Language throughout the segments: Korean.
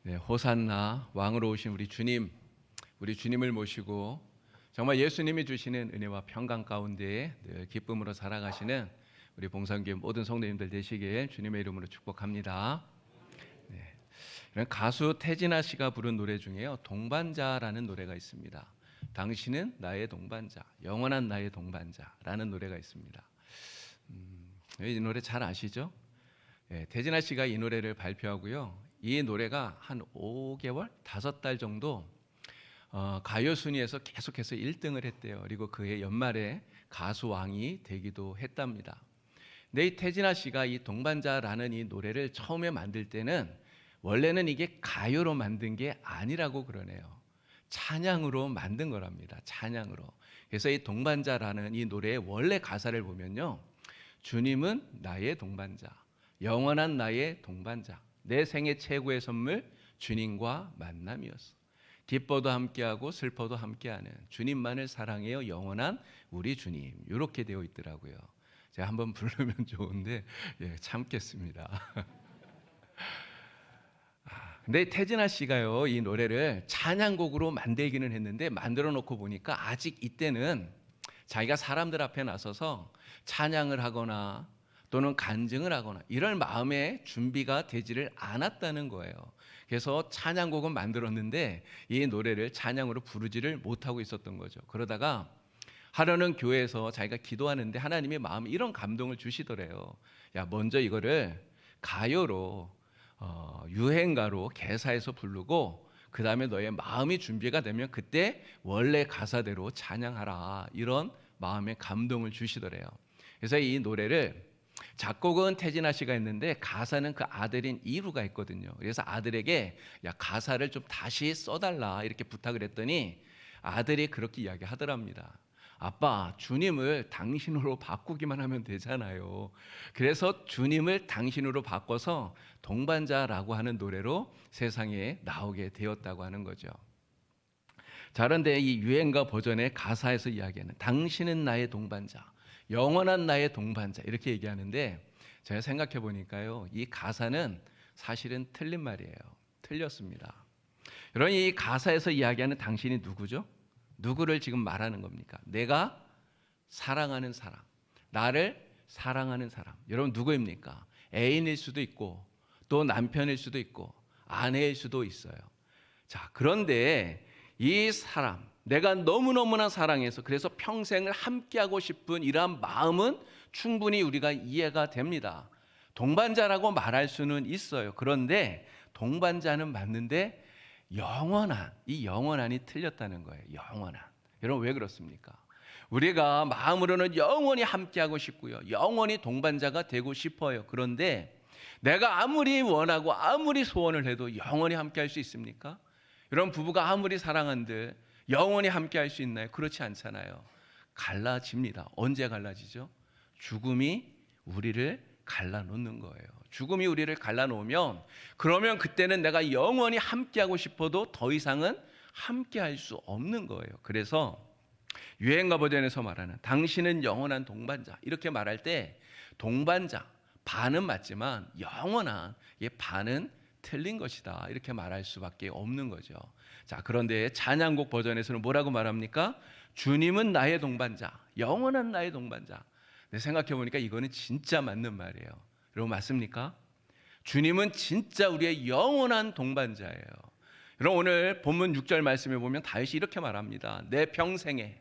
네, 호산나 왕으로 오신 우리 주님을 모시고 정말 예수님이 주시는 은혜와 평강 가운데에 늘 기쁨으로 살아가시는 우리 봉산교회 모든 성도님들 되시길 주님의 이름으로 축복합니다. 네, 이런 가수 태진아 씨가 부른 노래 중에요, 동반자라는 노래가 있습니다. 당신은 나의 동반자, 영원한 나의 동반자라는 노래가 있습니다. 이 노래 잘 아시죠? 네, 태진아 씨가 이 노래를 발표하고요, 이 노래가 한 5개월, 5달 정도 가요 순위에서 계속해서 1등을 했대요. 그리고 그해 연말에 가수왕이 되기도 했답니다. 근데 이 태진아 씨가 이 동반자라는 이 노래를 처음에 만들 때는 원래는 이게 가요로 만든 게 아니라고 그러네요. 찬양으로 만든 거랍니다. 찬양으로. 그래서 이 동반자라는 이 노래의 원래 가사를 보면요, 주님은 나의 동반자, 영원한 나의 동반자, 내 생애 최고의 선물 주님과 만남이었어. 기뻐도 함께하고 슬퍼도 함께하는 주님만을 사랑해요 영원한 우리 주님, 이렇게 되어 있더라고요. 제가 한번 부르면 좋은데 참겠습니다. 근데 태진아 씨가요, 이 노래를 찬양곡으로 만들기는 했는데 만들어 놓고 보니까 아직 이때는 자기가 사람들 앞에 나서서 찬양을 하거나 또는 간증을 하거나 이럴 마음의 준비가 되지를 않았다는 거예요. 그래서 찬양곡은 만들었는데 이 노래를 찬양으로 부르지를 못하고 있었던 거죠. 그러다가 하루는 교회에서 자기가 기도하는데 하나님의 마음에 이런 감동을 주시더래요. 야, 먼저 이거를 가요로 유행가로 개사해서 부르고 그 다음에 너의 마음이 준비가 되면 그때 원래 가사대로 찬양하라, 이런 마음의 감동을 주시더래요. 그래서 이 노래를 작곡은 태진아 씨가 했는데 가사는 그 아들인 이루가 했거든요. 그래서 아들에게 야, 가사를 좀 다시 써달라 이렇게 부탁을 했더니 아들이 그렇게 이야기하더랍니다. 아빠, 주님을 당신으로 바꾸기만 하면 되잖아요. 그래서 주님을 당신으로 바꿔서 동반자라고 하는 노래로 세상에 나오게 되었다고 하는 거죠. 자, 그런데 이 유행가 버전의 가사에서 이야기하는 당신은 나의 동반자, 영원한 나의 동반자, 이렇게 얘기하는데 제가 생각해 보니까요, 이 가사는 사실은 틀린 말이에요. 틀렸습니다. 여러분, 이 가사에서 이야기하는 당신이 누구죠? 누구를 지금 말하는 겁니까? 내가 사랑하는 사람, 나를 사랑하는 사람. 여러분, 누구입니까? 애인일 수도 있고 또 남편일 수도 있고 아내일 수도 있어요. 자, 그런데 이 사람, 내가 너무너무나 사랑해서 그래서 평생을 함께하고 싶은 이러한 마음은 충분히 우리가 이해가 됩니다. 동반자라고 말할 수는 있어요. 그런데 동반자는 맞는데 영원한, 이 영원한이 틀렸다는 거예요. 영원한. 여러분, 왜 그렇습니까? 우리가 마음으로는 영원히 함께하고 싶고요, 영원히 동반자가 되고 싶어요. 그런데 내가 아무리 원하고 아무리 소원을 해도 영원히 함께할 수 있습니까? 여러분, 부부가 아무리 사랑한들 영원히 함께할 수 있나요? 그렇지 않잖아요. 갈라집니다. 언제 갈라지죠? 죽음이 우리를 갈라놓는 거예요. 죽음이 우리를 갈라놓으면 그러면 그때는 내가 영원히 함께하고 싶어도 더 이상은 함께할 수 없는 거예요. 그래서 유행가 버전에서 말하는 당신은 영원한 동반자, 이렇게 말할 때 동반자, 반은 맞지만 영원한, 이 반은 틀린 것이다, 이렇게 말할 수밖에 없는 거죠. 자, 그런데 찬양곡 버전에서는 뭐라고 말합니까? 주님은 나의 동반자, 영원한 나의 동반자. 네, 생각해 보니까 이거는 진짜 맞는 말이에요. 여러분, 맞습니까? 주님은 진짜 우리의 영원한 동반자예요. 여러분, 오늘 본문 6절 말씀에 보면 다윗이 이렇게 말합니다. 내 평생에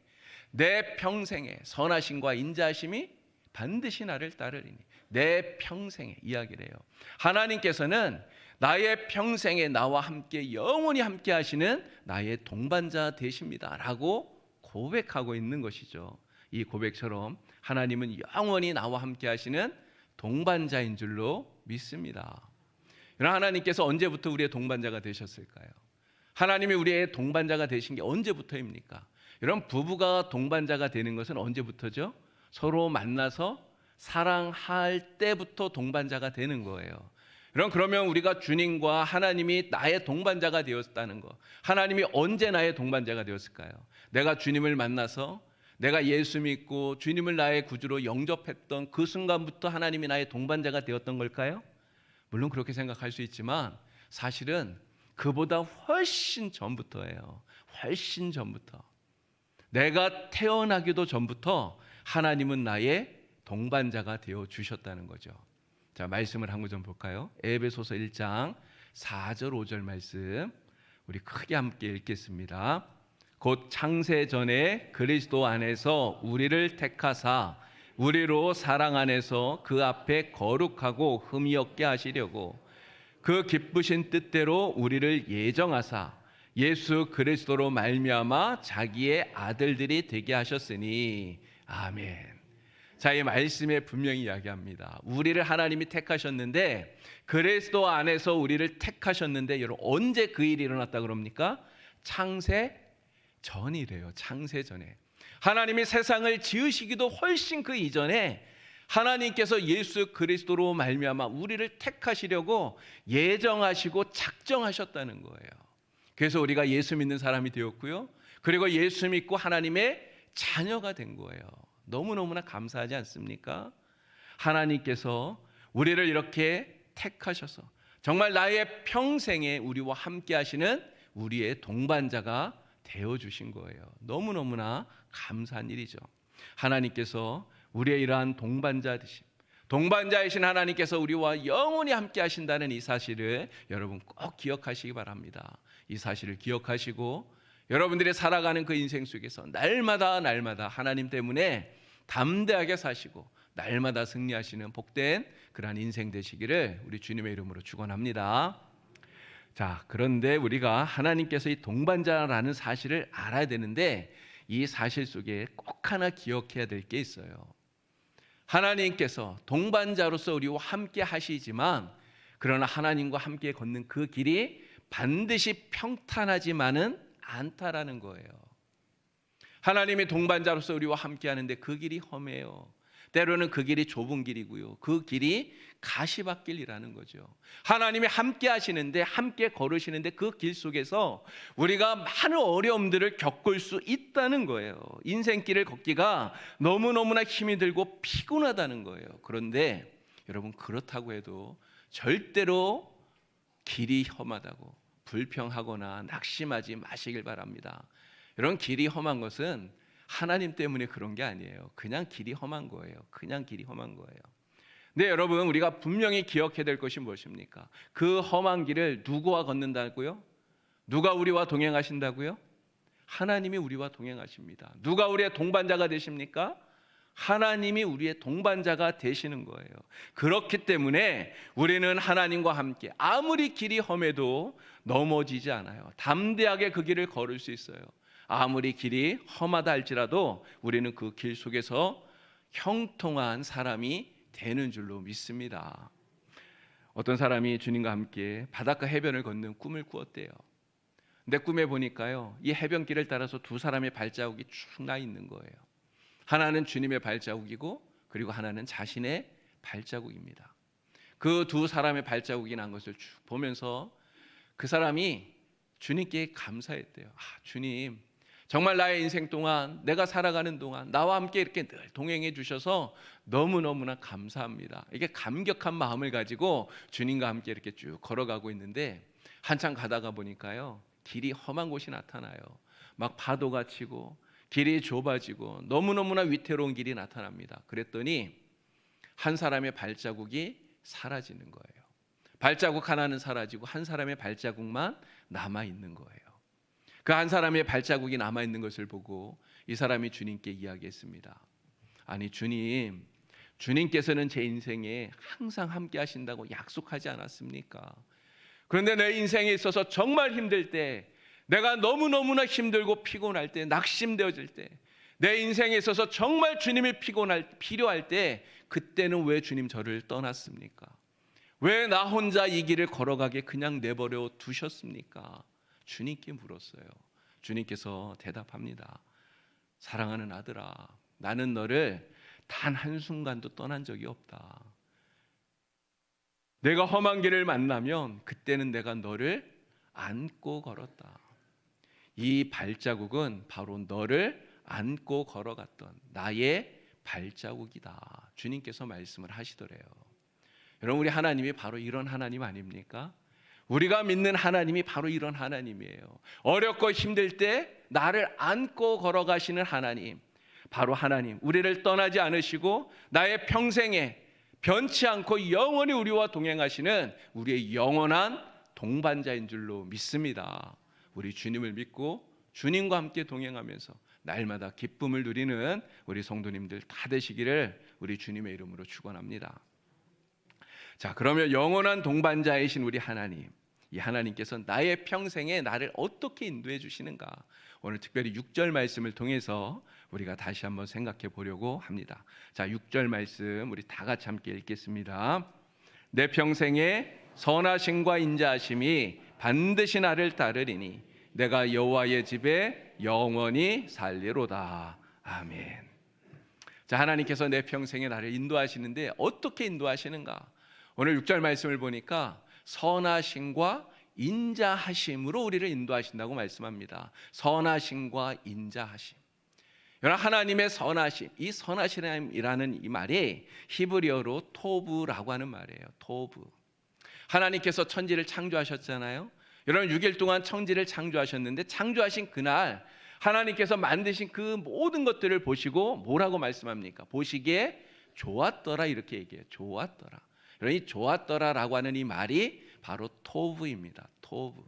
선하심과 인자하심이 반드시 나를 따르리니. 내 평생에 이야기를 해요. 하나님께서는 나의 평생에 나와 함께 영원히 함께 하시는 나의 동반자 되십니다 라고 고백하고 있는 것이죠. 이 고백처럼 하나님은 영원히 나와 함께 하시는 동반자인 줄로 믿습니다. 하나님께서 언제부터 우리의 동반자가 되셨을까요? 하나님이 우리의 동반자가 되신 게 언제부터입니까? 여러분, 부부가 동반자가 되는 것은 언제부터죠? 서로 만나서 사랑할 때부터 동반자가 되는 거예요. 여러분, 그러면 우리가 주님과 하나님이 나의 동반자가 되었다는 것, 하나님이 언제 나의 동반자가 되었을까요? 내가 주님을 만나서 내가 예수 믿고 주님을 나의 구주로 영접했던 그 순간부터 하나님이 나의 동반자가 되었던 걸까요? 물론 그렇게 생각할 수 있지만 사실은 그보다 훨씬 전부터예요. 훨씬 전부터. 내가 태어나기도 전부터 하나님은 나의 동반자가 되어 주셨다는 거죠. 자, 말씀을 한 구절 볼까요? 에베소서 1장 4절 5절 말씀 우리 크게 함께 읽겠습니다. 곧 창세 전에 그리스도 안에서 우리를 택하사 우리로 사랑 안에서 그 앞에 거룩하고 흠이 없게 하시려고 그 기쁘신 뜻대로 우리를 예정하사 예수 그리스도로 말미암아 자기의 아들들이 되게 하셨으니 아멘. 자, 이 말씀에 분명히 이야기합니다. 우리를 하나님이 택하셨는데 그리스도 안에서 우리를 택하셨는데 여러분 언제 그 일이 일어났다 그럽니까? 창세 전이래요. 창세 전에. 하나님이 세상을 지으시기도 훨씬 그 이전에 하나님께서 예수 그리스도로 말미암아 우리를 택하시려고 예정하시고 작정하셨다는 거예요. 그래서 우리가 예수 믿는 사람이 되었고요. 그리고 예수 믿고 하나님의 자녀가 된 거예요. 너무너무나 감사하지 않습니까? 하나님께서 우리를 이렇게 택하셔서 정말 나의 평생에 우리와 함께 하시는 우리의 동반자가 되어주신 거예요. 너무너무나 감사한 일이죠. 하나님께서 우리의 이러한 동반자이신 하나님께서 우리와 영원히 함께 하신다는 이 사실을 여러분 꼭 기억하시기 바랍니다. 이 사실을 기억하시고 여러분들이 살아가는 그 인생 속에서 날마다 하나님 때문에 담대하게 사시고 날마다 승리하시는 복된 그러한 인생 되시기를 우리 주님의 이름으로 축원합니다. 자, 그런데 우리가 하나님께서 이 동반자라는 사실을 알아야 되는데 이 사실 속에 꼭 하나 기억해야 될 게 있어요. 하나님께서 동반자로서 우리와 함께 하시지만 그러나 하나님과 함께 걷는 그 길이 반드시 평탄하지만은 않다라는 거예요. 하나님의 동반자로서 우리와 함께 하는데 그 길이 험해요. 때로는 그 길이 좁은 길이고요. 그 길이 가시밭길이라는 거죠. 하나님이 함께 하시는데 함께 걸으시는데 그 길 속에서 우리가 많은 어려움들을 겪을 수 있다는 거예요. 인생길을 걷기가 너무너무나 힘이 들고 피곤하다는 거예요. 그런데 여러분 그렇다고 해도 절대로 길이 험하다고 불평하거나 낙심하지 마시길 바랍니다. 이런 길이 험한 것은 하나님 때문에 그런 게 아니에요. 그냥 길이 험한 거예요. 그냥 길이 험한 거예요. 근데 여러분 우리가 분명히 기억해야 될 것이 무엇입니까? 그 험한 길을 누구와 걷는다고요? 누가 우리와 동행하신다고요? 하나님이 우리와 동행하십니다. 누가 우리의 동반자가 되십니까? 하나님이 우리의 동반자가 되시는 거예요. 그렇기 때문에 우리는 하나님과 함께 아무리 길이 험해도 넘어지지 않아요. 담대하게 그 길을 걸을 수 있어요. 아무리 길이 험하다 할지라도 우리는 그 길 속에서 형통한 사람이 되는 줄로 믿습니다. 어떤 사람이 주님과 함께 바닷가 해변을 걷는 꿈을 꾸었대요. 근데 꿈에 보니까요, 이 해변길을 따라서 두 사람의 발자국이 쭉 나 있는 거예요. 하나는 주님의 발자국이고 그리고 하나는 자신의 발자국입니다. 그 두 사람의 발자국이 난 것을 쭉 보면서 그 사람이 주님께 감사했대요. 주님, 정말 나의 인생 동안 내가 살아가는 동안 나와 함께 이렇게 늘 동행해 주셔서 너무너무나 감사합니다. 이게 감격한 마음을 가지고 주님과 함께 이렇게 쭉 걸어가고 있는데 한참 가다가 보니까요, 길이 험한 곳이 나타나요. 막 파도가 치고 길이 좁아지고 너무너무나 위태로운 길이 나타납니다. 그랬더니 한 사람의 발자국이 사라지는 거예요. 발자국 하나는 사라지고 한 사람의 발자국만 남아있는 거예요. 그 한 사람의 발자국이 남아있는 것을 보고 이 사람이 주님께 이야기했습니다. 아니 주님, 주님께서는 제 인생에 항상 함께 하신다고 약속하지 않았습니까? 그런데 내 인생에 있어서 정말 힘들 때, 내가 너무너무나 힘들고 피곤할 때, 낙심되어질 때, 내 인생에 있어서 정말 주님이 필요할 때 그때는 왜 주님 저를 떠났습니까? 왜 나 혼자 이 길을 걸어가게 그냥 내버려 두셨습니까? 주님께 물었어요. 주님께서 대답합니다. 사랑하는 아들아, 나는 너를 단 한순간도 떠난 적이 없다. 내가 험한 길을 만나면 그때는 내가 너를 안고 걸었다. 이 발자국은 바로 너를 안고 걸어갔던 나의 발자국이다. 주님께서 말씀을 하시더래요. 여러분, 우리 하나님이 바로 이런 하나님 아닙니까? 우리가 믿는 하나님이 바로 이런 하나님이에요. 어렵고 힘들 때 나를 안고 걸어가시는 하나님, 바로 하나님, 우리를 떠나지 않으시고 나의 평생에 변치 않고 영원히 우리와 동행하시는 우리의 영원한 동반자인 줄로 믿습니다. 우리 주님을 믿고 주님과 함께 동행하면서 날마다 기쁨을 누리는 우리 성도님들 다 되시기를 우리 주님의 이름으로 축원합니다. 자, 그러면 영원한 동반자이신 우리 하나님, 이 하나님께서 나의 평생에 나를 어떻게 인도해 주시는가, 오늘 특별히 6절 말씀을 통해서 우리가 다시 한번 생각해 보려고 합니다. 자, 6절 말씀 우리 다 같이 함께 읽겠습니다. 내 평생에 선하심과 인자하심이 반드시 나를 따르리니 내가 여호와의 집에 영원히 살리로다. 아멘. 자, 하나님께서 내 평생에 나를 인도하시는데 어떻게 인도하시는가? 오늘 6절 말씀을 보니까 선하심과 인자하심으로 우리를 인도하신다고 말씀합니다. 선하심과 인자하심. 여러분, 하나님의 선하심, 이 선하심이라는 이 말이 히브리어로 토브라고 하는 말이에요. 토브. 하나님께서 천지를 창조하셨잖아요. 여러분, 6일 동안 천지를 창조하셨는데 창조하신 그날 하나님께서 만드신 그 모든 것들을 보시고 뭐라고 말씀합니까? 보시기에 좋았더라, 이렇게 얘기해요. 좋았더라. 여러분, 이 좋았더라라고 하는 이 말이 바로 토브입니다. 토브.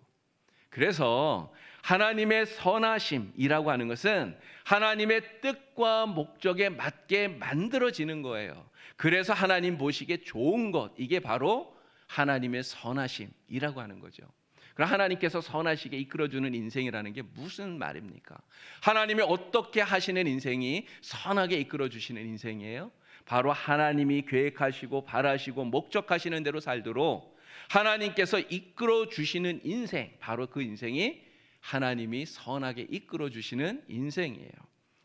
그래서 하나님의 선하심이라고 하는 것은 하나님의 뜻과 목적에 맞게 만들어지는 거예요. 그래서 하나님 보시기에 좋은 것, 이게 바로 하나님의 선하심이라고 하는 거죠. 그럼 하나님께서 선하시게 이끌어주는 인생이라는 게 무슨 말입니까? 하나님이 어떻게 하시는 인생이 선하게 이끌어주시는 인생이에요? 바로 하나님이 계획하시고 바라시고 목적하시는 대로 살도록 하나님께서 이끌어주시는 인생, 바로 그 인생이 하나님이 선하게 이끌어주시는 인생이에요.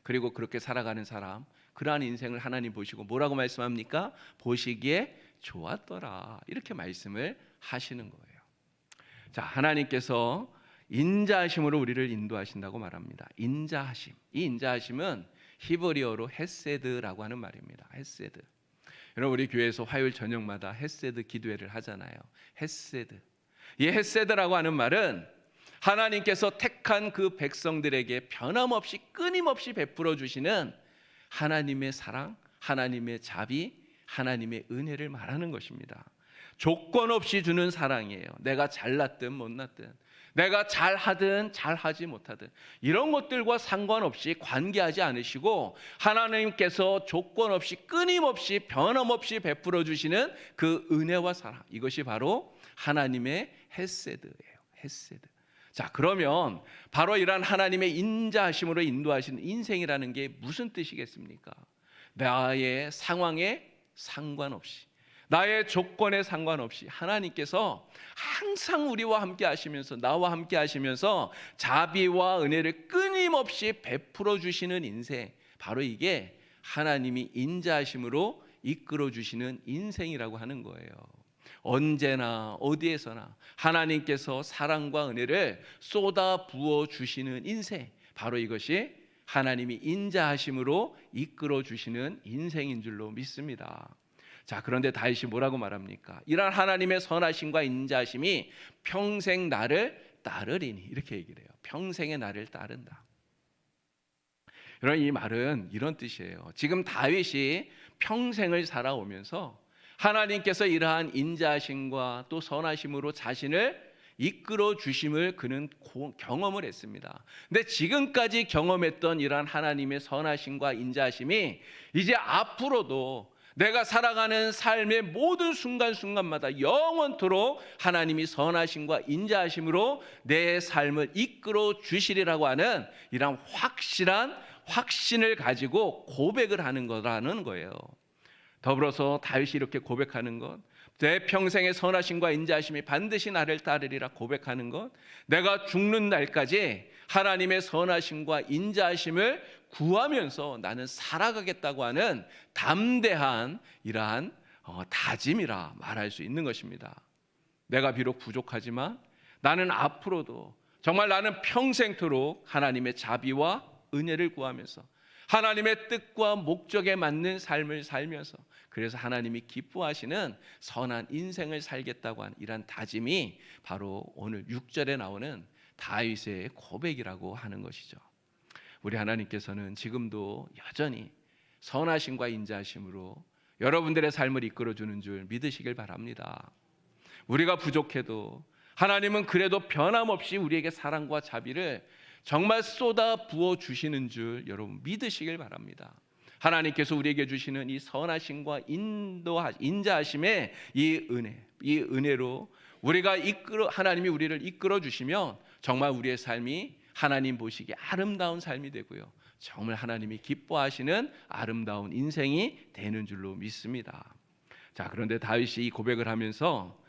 그리고 그렇게 살아가는 사람, 그러한 인생을 하나님 보시고 뭐라고 말씀합니까? 보시기에 좋았더라, 이렇게 말씀을 하시는 거예요. 자, 하나님께서 인자하심으로 우리를 인도하신다고 말합니다. 인자하심. 이 인자하심은 히브리어로 헤세드라고 하는 말입니다. 헤세드. 여러분, 우리 교회에서 화요일 저녁마다 헤세드 기도회를 하잖아요. 헤세드. 이 헤세드라고 하는 말은 하나님께서 택한 그 백성들에게 변함없이 끊임없이 베풀어 주시는 하나님의 사랑, 하나님의 자비, 하나님의 은혜를 말하는 것입니다. 조건 없이 주는 사랑이에요. 내가 잘났든 못났든, 내가 잘하든 잘하지 못하든 이런 것들과 상관없이 관계하지 않으시고 하나님께서 조건 없이 끊임없이 변함없이 베풀어 주시는 그 은혜와 사랑, 이것이 바로 하나님의 헤세드예요. 헤세드. 자, 그러면 바로 이러한 하나님의 인자하심으로 인도하시는 인생이라는 게 무슨 뜻이겠습니까? 나의 상황에 상관없이, 나의 조건에 상관없이 하나님께서 항상 우리와 함께 하시면서, 나와 함께 하시면서 자비와 은혜를 끊임없이 베풀어 주시는 인생, 바로 이게 하나님이 인자하심으로 이끌어 주시는 인생이라고 하는 거예요. 언제나 어디에서나 하나님께서 사랑과 은혜를 쏟아 부어 주시는 인생, 바로 이것이 하나님이 인자하심으로 이끌어 주시는 인생인 줄로 믿습니다. 자, 그런데 다윗이 뭐라고 말합니까? 이러한 하나님의 선하심과 인자하심이 평생 나를 따르리니, 이렇게 얘기를 해요. 평생에 나를 따른다. 여러분, 이 말은 이런 뜻이에요. 지금 다윗이 평생을 살아오면서 하나님께서 이러한 인자하심과 또 선하심으로 자신을 이끌어 주심을 그는 경험을 했습니다. 근데 지금까지 경험했던 이러한 하나님의 선하심과 인자하심이 이제 앞으로도 내가 살아가는 삶의 모든 순간순간마다 영원토록 하나님이 선하심과 인자하심으로 내 삶을 이끌어 주시리라고 하는 이런 확실한 확신을 가지고 고백을 하는 거라는 거예요. 더불어서 다윗이 이렇게 고백하는 것, 내 평생의 선하심과 인자하심이 반드시 나를 따르리라 고백하는 것, 내가 죽는 날까지 하나님의 선하심과 인자하심을 구하면서 나는 살아가겠다고 하는 담대한 이러한 다짐이라 말할 수 있는 것입니다. 내가 비록 부족하지만 나는 앞으로도, 정말 나는 평생토록 하나님의 자비와 은혜를 구하면서 하나님의 뜻과 목적에 맞는 삶을 살면서, 그래서 하나님이 기뻐하시는 선한 인생을 살겠다고 하는 이런 다짐이 바로 오늘 6절에 나오는 다윗의 고백이라고 하는 것이죠. 우리 하나님께서는 지금도 여전히 선하심과 인자하심으로 여러분들의 삶을 이끌어주는 줄 믿으시길 바랍니다. 우리가 부족해도 하나님은 그래도 변함없이 우리에게 사랑과 자비를 정말 쏟아 부어주시는 줄 여러분 믿으시길 바랍니다. 하나님께서 우리에게 주시는 이 선하심과 인자하심의 이 은혜로 하나님이 우리를 이끌어 주시면 정말 우리의 삶이 하나님 보시기에 아름다운 삶이 되고요, 정말 하나님이 기뻐하시는 아름다운 인생이 되는 줄로 믿습니다. 자, 그런데 다윗이 이 고백을 하면서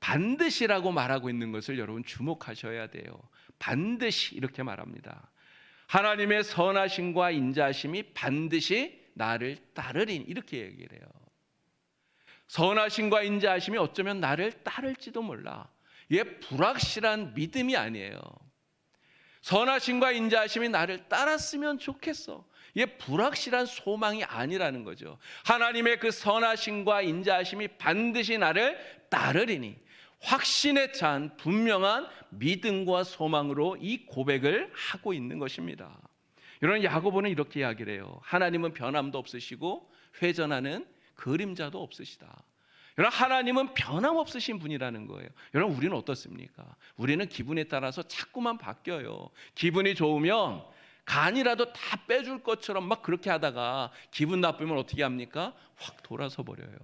반드시라고 말하고 있는 것을 여러분 주목하셔야 돼요. 반드시 이렇게 말합니다. 하나님의 선하심과 인자하심이 반드시 나를 따르리니, 이렇게 얘기를 해요. 선하심과 인자하심이 어쩌면 나를 따를지도 몰라. 이게 불확실한 믿음이 아니에요. 선하심과 인자하심이 나를 따랐으면 좋겠어. 이게 불확실한 소망이 아니라는 거죠. 하나님의 그 선하심과 인자하심이 반드시 나를 따르리니, 확신에 찬 분명한 믿음과 소망으로 이 고백을 하고 있는 것입니다. 여러분, 야고보는 이렇게 이야기를 해요. 하나님은 변함도 없으시고 회전하는 그림자도 없으시다. 여러분, 하나님은 변함없으신 분이라는 거예요. 여러분, 우리는 어떻습니까? 우리는 기분에 따라서 자꾸만 바뀌어요. 기분이 좋으면 간이라도 다 빼줄 것처럼 막 그렇게 하다가 기분 나쁘면 어떻게 합니까? 확 돌아서 버려요.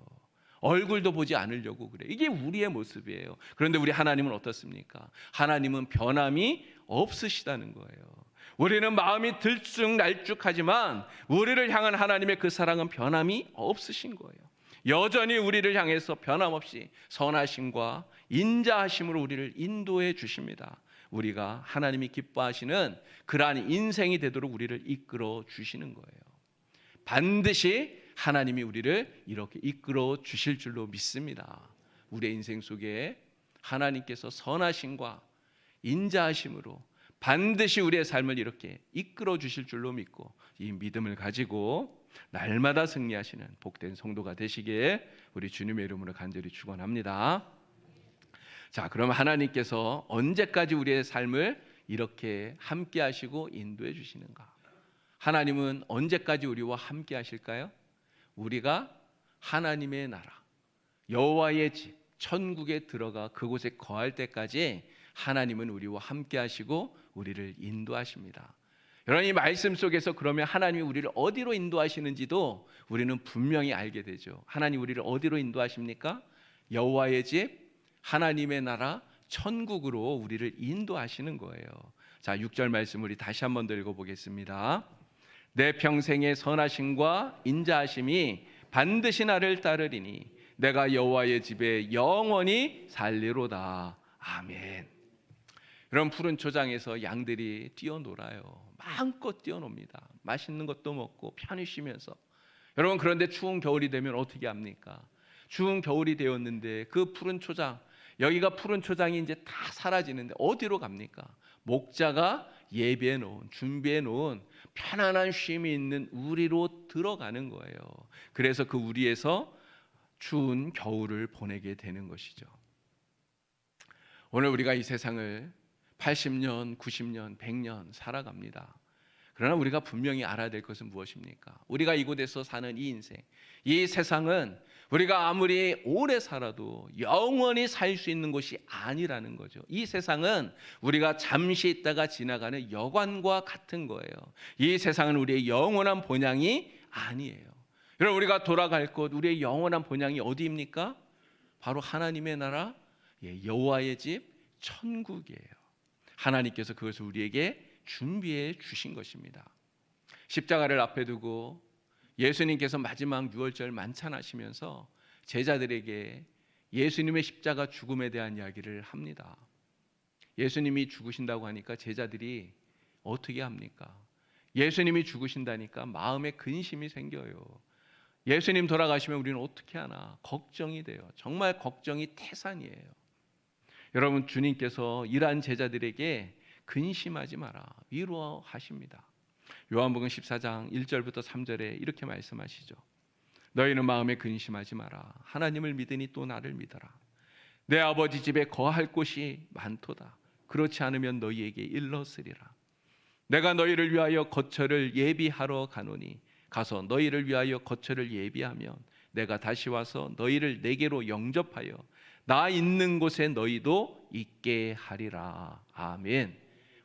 얼굴도 보지 않으려고 그래. 이게 우리의 모습이에요. 그런데 우리 하나님은 어떻습니까? 하나님은 변함이 없으시다는 거예요. 우리는 마음이 들쭉날쭉하지만 우리를 향한 하나님의 그 사랑은 변함이 없으신 거예요. 여전히 우리를 향해서 변함없이 선하심과 인자하심으로 우리를 인도해 주십니다. 우리가 하나님이 기뻐하시는 그러한 인생이 되도록 우리를 이끌어 주시는 거예요. 반드시 하나님이 우리를 이렇게 이끌어 주실 줄로 믿습니다. 우리의 인생 속에 하나님께서 선하심과 인자하심으로 반드시 우리의 삶을 이렇게 이끌어 주실 줄로 믿고, 이 믿음을 가지고 날마다 승리하시는 복된 성도가 되시기에 우리 주님의 이름으로 간절히 축원합니다. 자, 그럼 하나님께서 언제까지 우리의 삶을 이렇게 함께 하시고 인도해 주시는가? 하나님은 언제까지 우리와 함께 하실까요? 우리가 하나님의 나라, 여호와의 집, 천국에 들어가 그곳에 거할 때까지 하나님은 우리와 함께 하시고 우리를 인도하십니다. 여러분, 이 말씀 속에서 그러면 하나님이 우리를 어디로 인도하시는지도 우리는 분명히 알게 되죠. 하나님 우리를 어디로 인도하십니까? 여호와의 집, 하나님의 나라, 천국으로 우리를 인도하시는 거예요. 자, 6절 말씀 우리 다시 한번 더 읽어보겠습니다. 내 평생의 선하심과 인자하심이 반드시 나를 따르리니 내가 여호와의 집에 영원히 살리로다. 아멘. 여러분, 푸른 초장에서 양들이 뛰어놀아요. 마음껏 뛰어놉니다. 맛있는 것도 먹고 편히 쉬면서. 여러분, 그런데 추운 겨울이 되면 어떻게 합니까? 추운 겨울이 되었는데 그 푸른 초장, 여기가 푸른 초장이 이제 다 사라지는데 어디로 갑니까? 목자가 예비해 놓은, 준비해 놓은 편안한 쉼이 있는 우리로 들어가는 거예요. 그래서 그 우리에서 추운 겨울을 보내게 되는 것이죠. 오늘 우리가 이 세상을 80년, 90년, 100년 살아갑니다. 그러나 우리가 분명히 알아야 될 것은 무엇입니까? 우리가 이곳에서 사는 이 인생, 이 세상은 우리가 아무리 오래 살아도 영원히 살 수 있는 곳이 아니라는 거죠. 이 세상은 우리가 잠시 있다가 지나가는 여관과 같은 거예요. 이 세상은 우리의 영원한 본향이 아니에요. 여러분, 우리가 돌아갈 곳, 우리의 영원한 본향이 어디입니까? 바로 하나님의 나라, 여호와의 집, 천국이에요. 하나님께서 그것을 우리에게 준비해 주신 것입니다. 십자가를 앞에 두고 예수님께서 마지막 유월절 만찬하시면서 제자들에게 예수님의 십자가 죽음에 대한 이야기를 합니다. 예수님이 죽으신다고 하니까 제자들이 어떻게 합니까? 예수님이 죽으신다니까 마음에 근심이 생겨요. 예수님 돌아가시면 우리는 어떻게 하나 걱정이 돼요. 정말 걱정이 태산이에요. 여러분, 주님께서 이러한 제자들에게 근심하지 마라, 위로하십니다. 요한복음 14장 1절부터 3절에 이렇게 말씀하시죠. 너희는 마음에 근심하지 마라. 하나님을 믿으니 또 나를 믿어라. 내 아버지 집에 거할 곳이 많도다. 그렇지 않으면 너희에게 일렀으리라. 내가 너희를 위하여 거처를 예비하러 가노니 가서 너희를 위하여 거처를 예비하면 내가 다시 와서 너희를 내게로 영접하여 나 있는 곳에 너희도 있게 하리라. 아멘.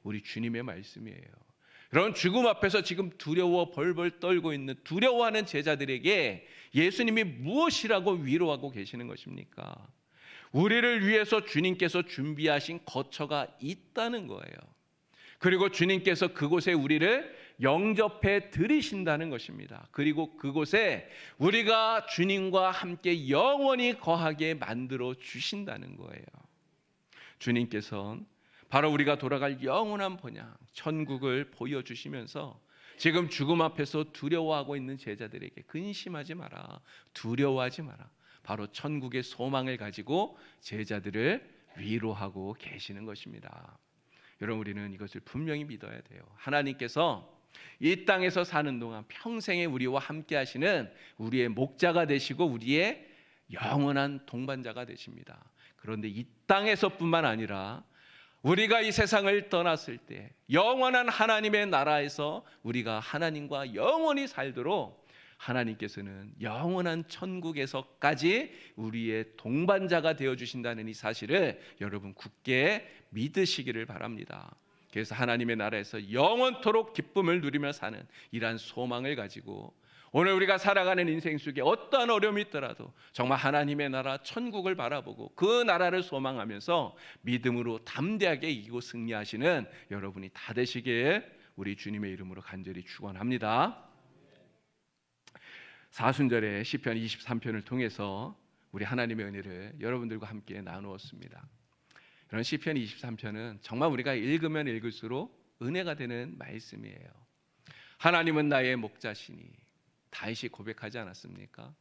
우리 주님의 말씀이에요. 그런 죽음 앞에서 지금 두려워 벌벌 떨고 있는 두려워하는 제자들에게 예수님이 무엇이라고 위로하고 계시는 것입니까? 우리를 위해서 주님께서 준비하신 거처가 있다는 거예요. 그리고 주님께서 그곳에 우리를 영접해 들이신다는 것입니다. 그리고 그곳에 우리가 주님과 함께 영원히 거하게 만들어 주신다는 거예요. 주님께서는 바로 우리가 돌아갈 영원한 본향, 천국을 보여주시면서 지금 죽음 앞에서 두려워하고 있는 제자들에게 근심하지 마라, 두려워하지 마라. 바로 천국의 소망을 가지고 제자들을 위로하고 계시는 것입니다. 여러분, 우리는 이것을 분명히 믿어야 돼요. 하나님께서 이 땅에서 사는 동안 평생에 우리와 함께 하시는 우리의 목자가 되시고 우리의 영원한 동반자가 되십니다. 그런데 이 땅에서뿐만 아니라 우리가 이 세상을 떠났을 때 영원한 하나님의 나라에서 우리가 하나님과 영원히 살도록 하나님께서는 영원한 천국에서까지 우리의 동반자가 되어주신다는 이 사실을 여러분 굳게 믿으시기를 바랍니다. 그래서 하나님의 나라에서 영원토록 기쁨을 누리며 사는 이러한 소망을 가지고 오늘 우리가 살아가는 인생 속에 어떠한 어려움이 있더라도 정말 하나님의 나라 천국을 바라보고 그 나라를 소망하면서 믿음으로 담대하게 이기고 승리하시는 여러분이 다 되시길 우리 주님의 이름으로 간절히 축원합니다. 사순절에 시편 23편을 통해서 우리 하나님의 은혜를 여러분들과 함께 나누었습니다. 그런 시편 23편은 정말 우리가 읽으면 읽을수록 은혜가 되는 말씀이에요. 하나님은 나의 목자시니, 다윗이 고백하지 않았습니까?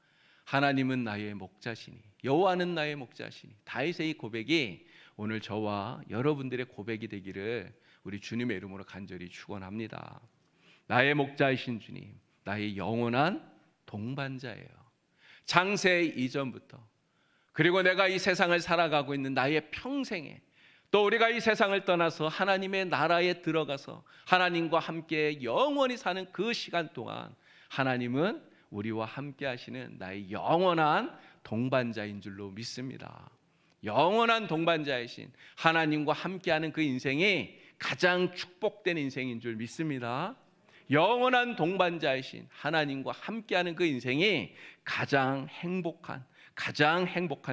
하나님은 나의 목자시니, 여호와는 나의 목자시니. 다윗의 이 고백이 오늘 저와 여러분들의 고백이 되기를 우리 주님의 이름으로 간절히 축원합니다. 나의 목자이신 주님, 나의 영원한 동반자예요. 창세 이전부터, 그리고 내가 이 세상을 살아가고 있는 나의 평생에, 또 우리가 이 세상을 떠나서 하나님의 나라에 들어가서 하나님과 함께 영원히 사는 그 시간 동안 하나님은 우리와 함께 하시는 나의 영원한 동반자인 줄로 믿습니다. 영원한 동반자이신 하나님과 함께하는 그 인생이 가장 축복된 인생인 줄 믿습니다. 영원한 동반자이신 하나님과 함께하는 그 인생이 가장 행복한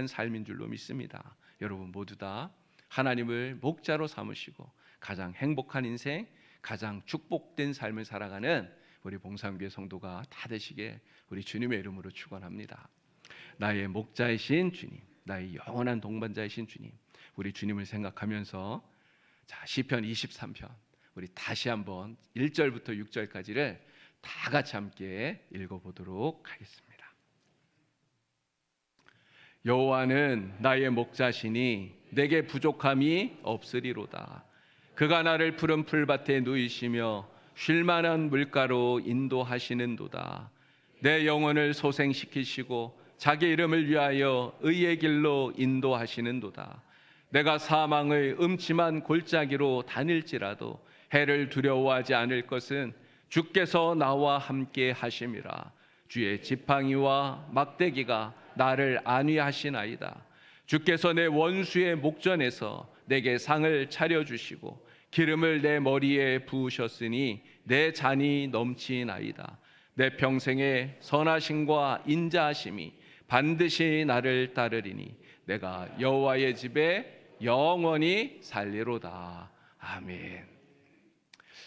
삶인 줄로 믿습니다. 여러분 모두 다 하나님을 목자로 삼으시고 가장 행복한 인생, 가장 축복된 삶을 살아가는 우리 봉산교회 성도가 다 되시게 우리 주님의 이름으로 축원합니다. 나의 목자이신 주님, 나의 영원한 동반자이신 주님, 우리 주님을 생각하면서 자, 시편 23편 우리 다시 한번 1절부터 6절까지를 다 같이 함께 읽어보도록 하겠습니다. 여호와는 나의 목자시니 내게 부족함이 없으리로다. 그가 나를 푸른 풀밭에 누이시며 쉴만한 물가로 인도하시는도다. 내 영혼을 소생시키시고 자기 이름을 위하여 의의 길로 인도하시는도다. 내가 사망의 음침한 골짜기로 다닐지라도 해를 두려워하지 않을 것은 주께서 나와 함께 하심이라. 주의 지팡이와 막대기가 나를 안위하시나이다. 주께서 내 원수의 목전에서 내게 상을 차려주시고 기름을 내 머리에 부으셨으니 내 잔이 넘치나이다. 내 평생에 선하심과 인자하심이 반드시 나를 따르리니 내가 여호와의 집에 영원히 살리로다. 아멘.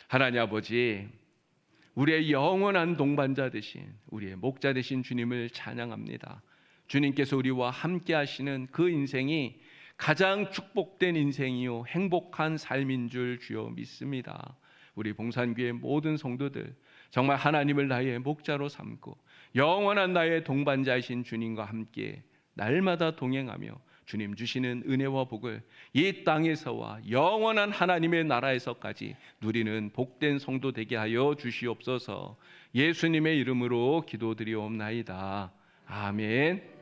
하나님 아버지, 우리의 영원한 동반자 되신 우리의 목자 되신 주님을 찬양합니다. 주님께서 우리와 함께 하시는 그 인생이 가장 축복된 인생이요 행복한 삶인 줄 주여 믿습니다. 우리 봉산교회 모든 성도들 정말 하나님을 나의 목자로 삼고 영원한 나의 동반자이신 주님과 함께 날마다 동행하며 주님 주시는 은혜와 복을 이 땅에서와 영원한 하나님의 나라에서까지 누리는 복된 성도 되게 하여 주시옵소서. 예수님의 이름으로 기도드리옵나이다. 아멘.